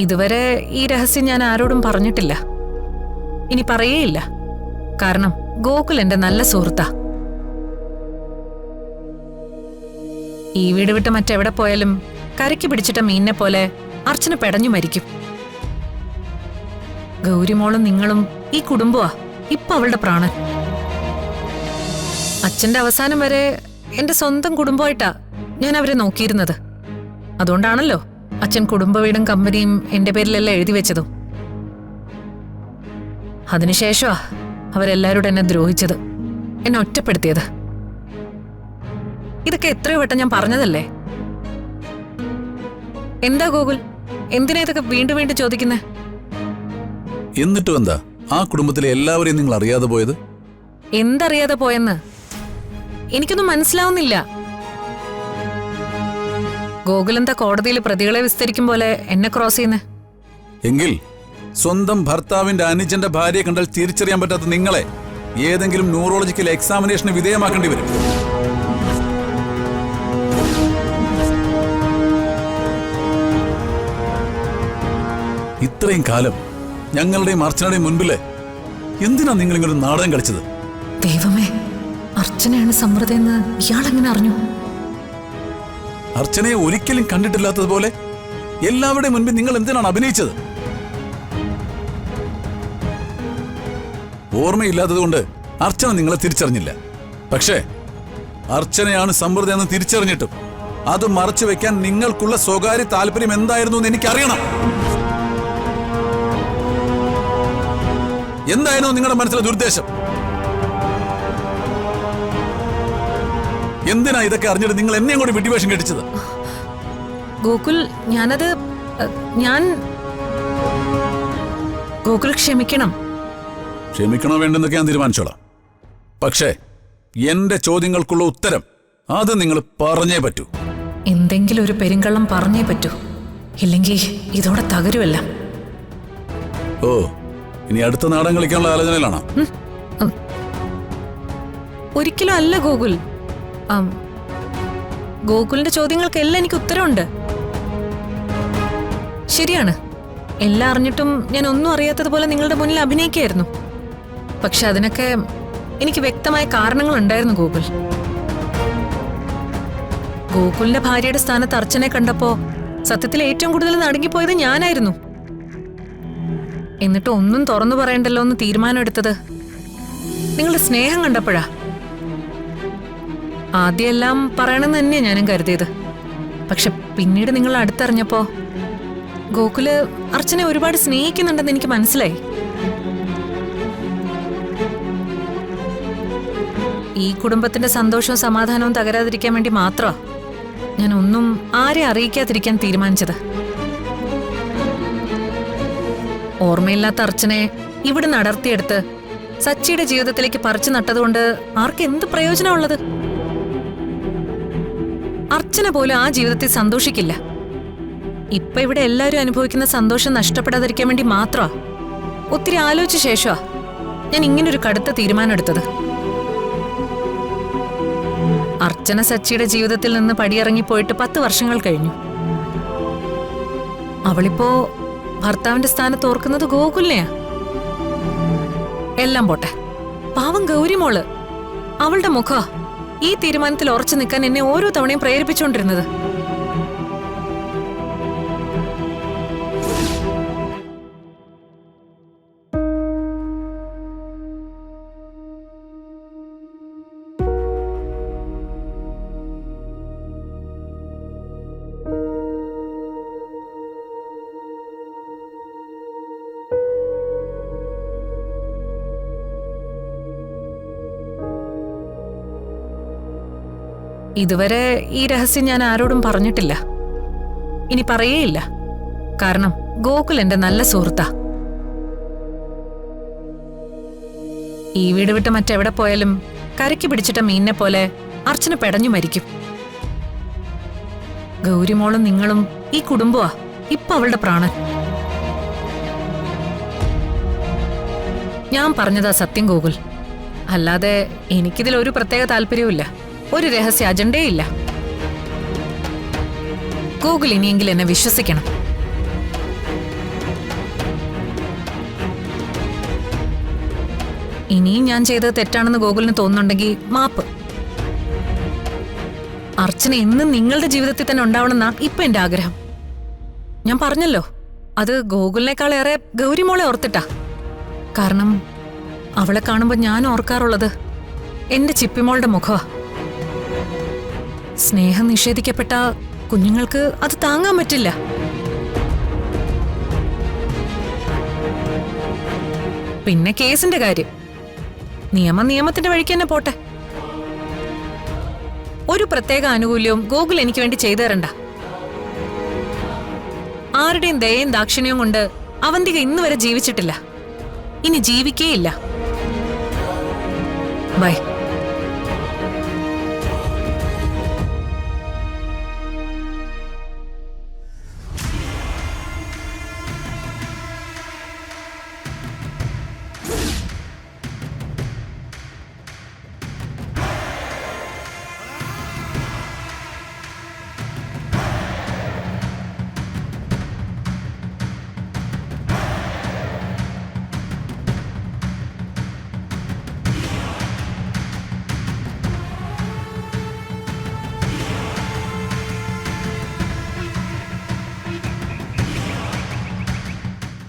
ഇതുവരെ ഈ രഹസ്യം ഞാൻ ആരോടും പറഞ്ഞിട്ടില്ല. ഇനി പറയേയില്ല. കാരണം ഗോകുൽ എന്റെ നല്ല സുഹൃത്താ. ഈ വീട് വിട്ട് മറ്റെവിടെ പോയാലും കരയ്ക്ക് പിടിച്ചിട്ട മീനിനെ പോലെ അർച്ചന പെടഞ്ഞു മരിക്കും. ഗൗരിമോളും നിങ്ങളും ഈ കുടുംബമാ ഇപ്പൊ അവളുടെ പ്രാണൻ. അച്ഛന്റെ അവസാനം വരെ എന്റെ സ്വന്തം കുടുംബമായിട്ടാ ഞാൻ അവരെ നോക്കിയിരുന്നത്. അതുകൊണ്ടാണല്ലോ അച്ഛൻ കുടുംബ വീടും കമ്പനിയും എന്റെ പേരിലെല്ലാം എഴുതി വെച്ചതും. അതിനുശേഷമാ അവരെല്ലാവരോടും എന്നെ ദ്രോഹിച്ചത്, എന്നെ ഒറ്റപ്പെടുത്തിയത്. ഇതൊക്കെ എത്രയോ വട്ടം ഞാൻ പറഞ്ഞതല്ലേ? എന്താ ഗോകുൽ, എന്തിനാ ഇതൊക്കെ വീണ്ടും വീണ്ടും ചോദിക്കുന്നേ? എന്നിട്ടും എന്താ ആ കുടുംബത്തിലെ എല്ലാവരെയും നിങ്ങൾ അറിയാതെ പോയത്? എന്തറിയാതെ പോയെന്ന് എനിക്കൊന്നും മനസ്സിലാവുന്നില്ല. ഗോകുൽ എന്താ കോടതിയിൽ പ്രതികളെ വിസ്തരിക്കും പോലെ എന്നെ ക്രോസ് ചെയ്യുന്നേ? എങ്കിൽ സ്വന്തം ഭർത്താവിന്റെ അനുജന്റെ ഭാര്യയെ കണ്ടാൽ തിരിച്ചറിയാൻ പറ്റാത്ത നിങ്ങളെ ഏതെങ്കിലും ന്യൂറോളജിക്കൽ എക്സാമിനേഷന് വിധേയമാക്കേണ്ടി വരും. ഇത്രയും കാലം ഞങ്ങളുടെയും അർച്ചനയുടെയും മുൻപില് എന്തിനാ നിങ്ങൾ ഇങ്ങനെ നാടകം കളിച്ചത്? ദൈവമേ, അർച്ചനയാണ് സമ്മൃതയെന്ന് ഇയാളെങ്ങനെ അറിഞ്ഞു? അർച്ചനയെ ഒരിക്കലും കണ്ടിട്ടില്ലാത്തതുപോലെ എല്ലാവരുടെയും മുൻപിൽ നിങ്ങൾ എന്തിനാണ് അഭിനയിച്ചത്? ഓർമ്മയില്ലാത്തതുകൊണ്ട് അർച്ചന നിങ്ങളെ തിരിച്ചറിഞ്ഞില്ല. പക്ഷേ അർച്ചനയാണ് സമ്മൃത എന്ന് തിരിച്ചറിഞ്ഞിട്ടും അത് മറച്ചു വെക്കാൻ നിങ്ങൾക്കുള്ള സ്വകാര്യ താല്പര്യം എന്തായിരുന്നു എന്ന് എനിക്കറിയണം. എന്തായിരുന്നു നിങ്ങളുടെ മനസ്സിലെ ദുരുദ്ദേശം? എന്തിനാ ഇതൊക്കെ അറിഞ്ഞിട്ട് നിങ്ങൾ എന്നെയും കൂടി വിഡിവേഷം കെട്ടിച്ചത്? ഗോകുൽ, ഗോകുൽ ക്ഷമിക്കണം. ക്ഷമിക്കണോ വേണ്ടെന്നൊക്കെ ഞാൻ തീരുമാനിച്ചോളാം. പക്ഷേ എന്റെ ചോദ്യങ്ങൾക്കുള്ള ഉത്തരം അത് നിങ്ങൾ പറഞ്ഞേ പറ്റൂ. എന്തെങ്കിലും ഒരു പെരുങ്കള്ളം പറഞ്ഞേ പറ്റൂ, ഇല്ലെങ്കിൽ ഇതോടെ തകരുമല്ല. ഓ, ഇനി അടുത്ത നാടകം കളിക്കാനുള്ള ആലോചനയിലാണോ? ഒരിക്കലും അല്ല ഗോകുൽ. ഗോകുലിന്റെ ചോദ്യങ്ങൾക്കെല്ലാം എനിക്ക് ഉത്തരവുണ്ട്. ശരിയാണ്, എല്ലാം അറിഞ്ഞിട്ടും ഞാൻ ഒന്നും അറിയാത്തതുപോലെ നിങ്ങളുടെ മുന്നിൽ അഭിനയിക്കായിരുന്നു. പക്ഷെ അതിനൊക്കെ എനിക്ക് വ്യക്തമായ കാരണങ്ങൾ ഉണ്ടായിരുന്നു ഗോകുൽ. ഗോകുലിന്റെ ഭാര്യയുടെ സ്ഥാനത്ത് അർച്ചനെ കണ്ടപ്പോ സത്യത്തിൽ ഏറ്റവും കൂടുതൽ നടുങ്ങിപ്പോയത് ഞാനായിരുന്നു. എന്നിട്ട് ഒന്നും തുറന്നു പറയണ്ടല്ലോ എന്ന് തീരുമാനം എടുത്തത് നിങ്ങളുടെ സ്നേഹം കണ്ടപ്പോഴാ. ആദ്യമെല്ലാം പറയണമെന്ന് തന്നെയാ ഞാനും കരുതിയത്. പക്ഷെ പിന്നീട് നിങ്ങൾ അടുത്തറിഞ്ഞപ്പോ ഗോകുല് അർച്ചനെ ഒരുപാട് സ്നേഹിക്കുന്നുണ്ടെന്ന് എനിക്ക് മനസ്സിലായി. ഈ കുടുംബത്തിന്റെ സന്തോഷവും സമാധാനവും തകരാതിരിക്കാൻ വേണ്ടി മാത്രമാ ഞാൻ ഒന്നും ആരെ അറിയിക്കാതിരിക്കാൻ തീരുമാനിച്ചത്. ഓർമ്മയില്ലാത്ത അർച്ചനെ ഇവിടെ നടത്തിയെടുത്ത് സച്ചിയുടെ ജീവിതത്തിലേക്ക് പറിച്ചു നട്ടതുകൊണ്ട് ആർക്ക് എന്ത് പ്രയോജനമുള്ളത്? അർച്ചന പോലും ആ ജീവിതത്തിൽ സന്തോഷിക്കില്ല. ഇപ്പൊ ഇവിടെ എല്ലാവരും അനുഭവിക്കുന്ന സന്തോഷം നഷ്ടപ്പെടാതിരിക്കാൻ വേണ്ടി മാത്രമാ ഒത്തിരി ആലോചിച്ച ശേഷമാ ഞാൻ ഇങ്ങനൊരു കടുത്ത തീരുമാനം എടുത്തത്. അർച്ചന സച്ചിയുടെ ജീവിതത്തിൽ നിന്ന് പടിയിറങ്ങിപ്പോയിട്ട് 10 വർഷങ്ങൾ കഴിഞ്ഞു. അവളിപ്പോ ഭർത്താവിന്റെ സ്ഥാനത്ത് ഓർക്കുന്നത് ഗോകുലിനെയാ. എല്ലാം പോട്ടെ, പാവം ഗൗരിമോള്, അവളുടെ മുഖ ഈ തീരുമാനത്തിൽ ഉറച്ചു നിൽക്കാൻ എന്നെ ഓരോ തവണയും പ്രേരിപ്പിച്ചുകൊണ്ടിരുന്നത്. ഇതുവരെ ഈ രഹസ്യം ഞാൻ ആരോടും പറഞ്ഞിട്ടില്ല. ഇനി പറയേയില്ല. കാരണം ഗോകുൽ എന്റെ നല്ല സുഹൃത്താ. ഈ വീട് വിട്ട് മറ്റെവിടെ പോയാലും കരയ്ക്ക് പിടിച്ചിട്ട മീനിനെ പോലെ അർച്ചന പെടഞ്ഞു മരിക്കും. ഗൗരിമോളും നിങ്ങളും ഈ കുടുംബമാ ഇപ്പൊ അവളുടെ പ്രാണൻ. ഞാൻ പറഞ്ഞതാ സത്യം ഗോകുൽ. അല്ലാതെ എനിക്കിതിൽ ഒരു പ്രത്യേക താല്പര്യവുമില്ല, ഒരു രഹസ്യ അജണ്ടയില്ല. ഗോകുൽ ഇനിയെങ്കിലും എന്നെ വിശ്വസിക്കണം. ഇനിയും ഞാൻ ചെയ്തത് തെറ്റാണെന്ന് ഗോകുലിന് തോന്നുന്നുണ്ടെങ്കിൽ മാപ്പ്. അർച്ചന എന്നും നിങ്ങളുടെ ജീവിതത്തിൽ തന്നെ ഉണ്ടാവണമെന്നാ ഇപ്പൊ എന്റെ ആഗ്രഹം. ഞാൻ പറഞ്ഞല്ലോ, അത് ഗോകുലിനേക്കാളേറെ ഗൗരിമോളെ ഓർത്തിട്ടാ. കാരണം അവളെ കാണുമ്പോൾ ഞാൻ ഓർക്കാറുള്ളത് എന്റെ ചിപ്പിമോളുടെ മുഖമാ. സ്നേഹം നിഷേധിക്കപ്പെട്ട കുഞ്ഞുങ്ങൾക്ക് അത് താങ്ങാൻ പറ്റില്ല. പിന്നെ കേസിന്റെ കാര്യം, നിയമം നിയമത്തിന്റെ വഴിക്ക് തന്നെ പോട്ടെ. ഒരു പ്രത്യേക ആനുകൂല്യവും ഗോകുൽ എനിക്ക് വേണ്ടി ചെയ്തു തരണ്ട. ആരുടെയും ദയയും ദാക്ഷിണ്യവും കൊണ്ട് അവന്തിക ഇന്ന് വരെ ജീവിച്ചിട്ടില്ല, ഇനി ജീവിക്കേയില്ല. ബൈ.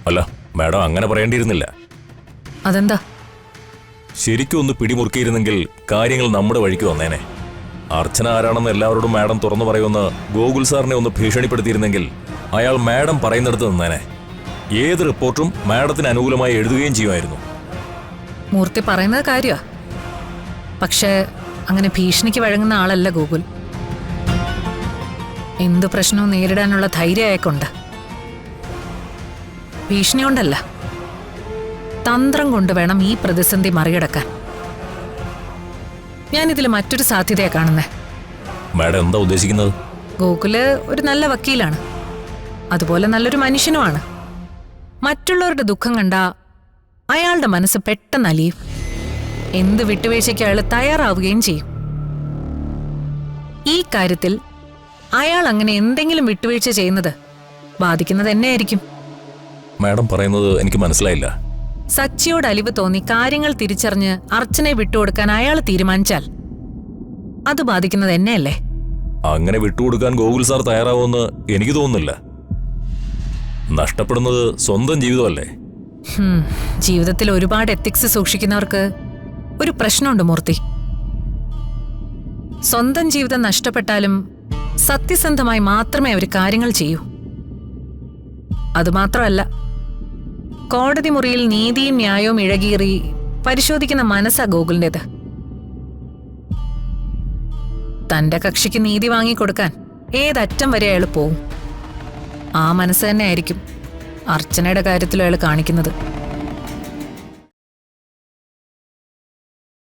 അല്ല മാഡം, അങ്ങനെ പറയേണ്ടിയിരുന്നില്ല. അതെന്താ? ശരിക്കും ഒന്ന് പിടിമുറുക്കിയിരുന്നെങ്കിൽ കാര്യങ്ങൾ നമ്മുടെ വഴിക്ക് വന്നേനെ. അർച്ചന ആരാണെന്ന് എല്ലാവരോടും മാഡം തുറന്നു പറയുമെന്ന് ഗോകുൽ സാറിനെ ഒന്ന് ഭീഷണിപ്പെടുത്തിയിരുന്നെങ്കിൽ അയാൾ മാഡം പറയുന്നിടത്ത് നിന്നേനെ. ഏത് റിപ്പോർട്ടും മാഡത്തിന് അനുകൂലമായി എഴുതുകയും ചെയ്യുമായിരുന്നു. മൂർത്തി പറയുന്നത് കാര്യമാ. പക്ഷേ അങ്ങനെ ഭീഷണിക്ക് വഴങ്ങുന്ന ആളല്ല ഗോകുൽ. എന്തു പ്രശ്നവും നേരിടാനുള്ള ധൈര്യം അയക്കുണ്ട്. ഭീഷണി കൊണ്ടല്ല, തന്ത്രം കൊണ്ട് വേണം ഈ പ്രതിസന്ധി മറികടക്കാൻ. ഞാനിതിൽ മറ്റൊരു സാധ്യതയാ കാണുന്നേ. മാഡം എന്താ ഉദ്ദേശിക്കുന്നത്? ഗോകുല് ഒരു നല്ല വക്കീലാണ്, അതുപോലെ നല്ലൊരു മനുഷ്യനുമാണ്. മറ്റുള്ളവരുടെ ദുഃഖം കണ്ട അയാളുടെ മനസ്സ് പെട്ടെന്ന് അലിയും. എന്ത് വിട്ടുവീഴ്ചയ്ക്ക് അയാൾ തയ്യാറാവുകയും ചെയ്യും. ഈ കാര്യത്തിൽ അയാൾ അങ്ങനെ എന്തെങ്കിലും വിട്ടുവീഴ്ച ചെയ്യുന്നത് ബാധിക്കുന്നത് എന്നെയായിരിക്കും. മാഡം പറയുന്നത് എനിക്ക് മനസ്സിലായില്ല. സച്ചിയോട് അലിവ് തോന്നി കാര്യങ്ങൾ തിരിച്ചറിഞ്ഞ് അർച്ചനയെ വിട്ടുകൊടുക്കാൻ അയാൾ തീരുമാനിച്ചാൽ അത് ബാധിക്കുന്നത് എന്നെയല്ലേ? അങ്ങനെ വിട്ടുകൊടുക്കാൻ ഗോകുൽ സാർ തയ്യാറാവുമെന്ന് എനിക്ക് തോന്നുന്നില്ല. നഷ്ടപ്പെടുന്നത് സ്വന്തം ജീവിതമല്ലേ? ജീവിതത്തിൽ ഒരുപാട് എത്തിക്സ് സൂക്ഷിക്കുന്നവർക്ക് ഒരു പ്രശ്നമുണ്ട് മൂർത്തി. സ്വന്തം ജീവിതം നഷ്ടപ്പെട്ടാലും സത്യസന്ധമായി മാത്രമേ അവർ കാര്യങ്ങൾ ചെയ്യൂ. അതുമാത്രമല്ല, കോടതി മുറിയിൽ നീതിയും ന്യായവും ഇഴകീറി പരിശോധിക്കുന്ന മനസ്സാ ഗോകുലിൻ്റെത്. തന്റെ കക്ഷിക്ക് നീതി വാങ്ങിക്കൊടുക്കാൻ ഏതറ്റം വരെ അയാൾ പോവും. ആ മനസ്സ് തന്നെ ആയിരിക്കും അർച്ചനയുടെ കാര്യത്തിൽ അയാൾ കാണിക്കുന്നത്.